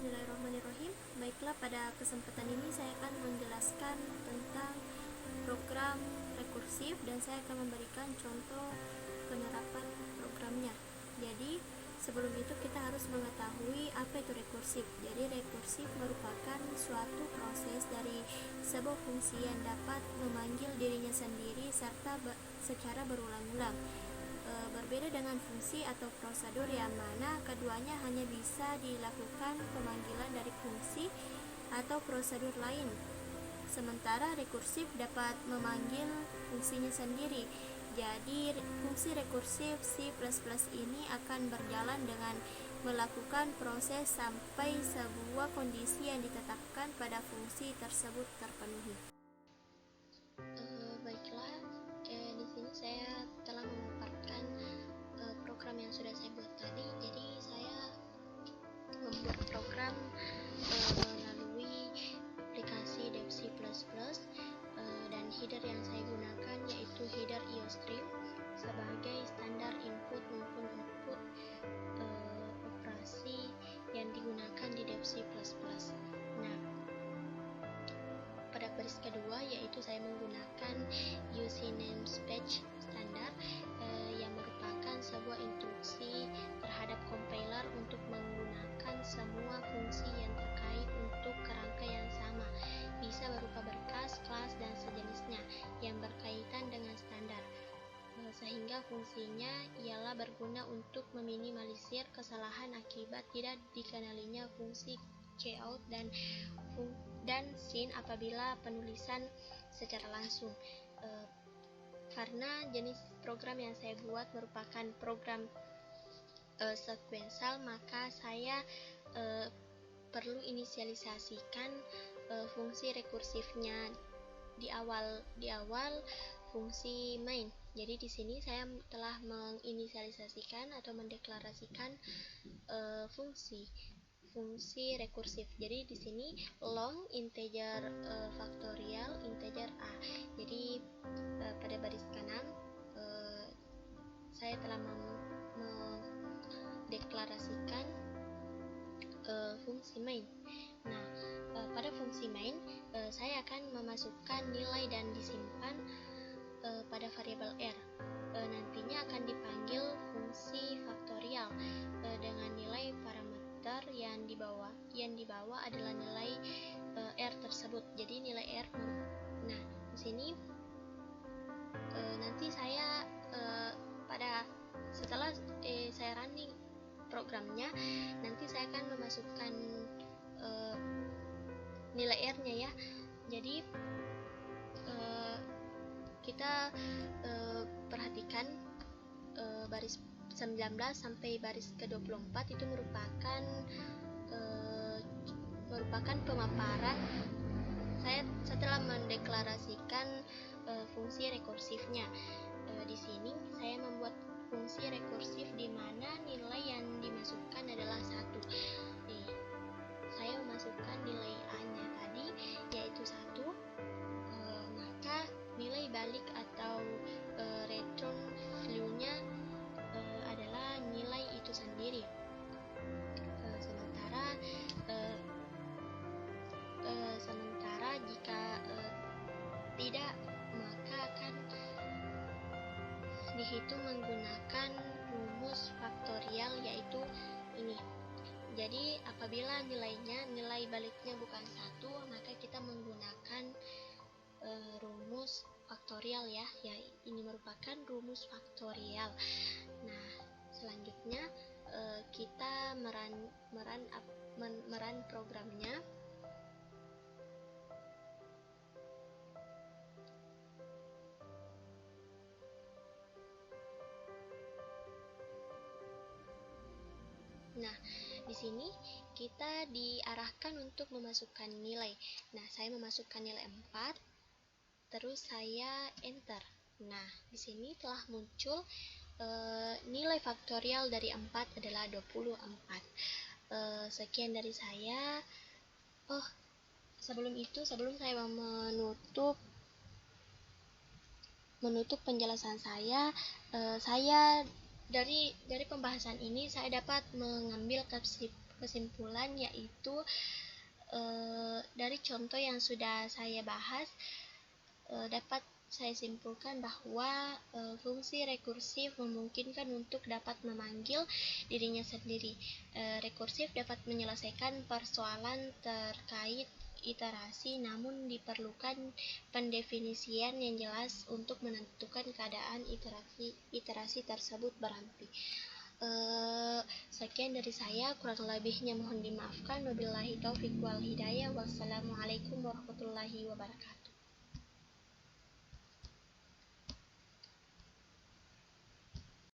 Bismillahirrahmanirrahim. Baiklah, pada kesempatan ini saya akan menjelaskan tentang program rekursif dan saya akan memberikan contoh penerapan programnya. Jadi, sebelum itu kita harus mengetahui apa itu rekursif. Jadi, rekursif merupakan suatu proses dari sebuah fungsi yang dapat memanggil dirinya sendiri serta secara berulang-ulang. Berbeda dengan fungsi atau prosedur yang mana keduanya hanya bisa dilakukan pemanggilan dari fungsi atau prosedur lain. Sementara rekursif dapat memanggil fungsinya sendiri. Jadi fungsi rekursif C++ ini akan berjalan dengan melakukan proses sampai sebuah kondisi yang ditetapkan pada fungsi tersebut terpenuhi. Baiklah, di sini saya telah memaparkan program yang sudah saya buat tadi. Jadi saya membuat program melalui aplikasi dev C++, dan header yang saya gunakan yaitu header IOStream sebagai standar input maupun output operasi yang digunakan di dev C++. Nah, pada baris kedua yaitu saya menggunakan UC namespace standar yang merupakan sebuah instruksi terhadap compiler untuk menggunakan semua fungsi yang terkait untuk kerangka yang sama, bisa berupa berkas, kelas, dan sejenisnya yang berkaitan dengan standar, sehingga fungsinya ialah berguna untuk meminimalisir kesalahan akibat tidak dikenalinya fungsi cout dan sin apabila penulisan secara langsung. Karena jenis program yang saya buat merupakan program sekuensial, maka saya perlu inisialisasikan fungsi rekursifnya di awal fungsi main. Jadi di sini saya telah menginisialisasikan atau mendeklarasikan fungsi rekursif. Jadi di sini long integer faktorial integer a. Jadi pada baris kanan saya telah mendeklarasikan fungsi main. Nah, pada fungsi main saya akan memasukkan nilai dan disimpan pada variabel r. Nantinya akan dipanggil fungsi faktorial dengan nilai parameter yang dibawa adalah nilai r tersebut. Jadi nilai r. Nah, di sini nanti saya setelah saya running programnya, nanti saya akan memasukkan nilai r-nya ya. Jadi kita perhatikan baris 19 sampai baris ke-24 itu merupakan pemaparan saya setelah mendeklarasikan fungsi rekursifnya. Di sini saya membuat fungsi rekursif di mana nilai yang dimasukkan adalah 1. Saya memasukkan nilai a-nya tadi yaitu 1, maka nilai balik atau return value-nya adalah nilai itu sendiri. Sementara jika tidak, maka akan dihitung menggunakan rumus faktorial yaitu ini. Jadi apabila nilai baliknya bukan 1, maka kita menggunakan rumus faktorial ya. Ini merupakan rumus faktorial. Nah, selanjutnya kita meran programnya. Nah, di sini kita diarahkan untuk memasukkan nilai. Nah, saya memasukkan nilai 4, terus saya enter. Nah, di sini telah muncul nilai faktorial dari 4 adalah 24. Sekian dari saya. Sebelum saya menutup penjelasan saya, dari pembahasan ini saya dapat mengambil kesimpulan, yaitu dari contoh yang sudah saya bahas, dapat saya simpulkan bahwa fungsi rekursif memungkinkan untuk dapat memanggil dirinya sendiri. Rekursif dapat menyelesaikan persoalan terkait iterasi, namun diperlukan pendefinisian yang jelas untuk menentukan keadaan iterasi tersebut berhenti. Sekian dari saya, kurang lebihnya mohon dimaafkan. Wabillahi taufiq wal hidayah. Wassalamualaikum warahmatullahi wabarakatuh.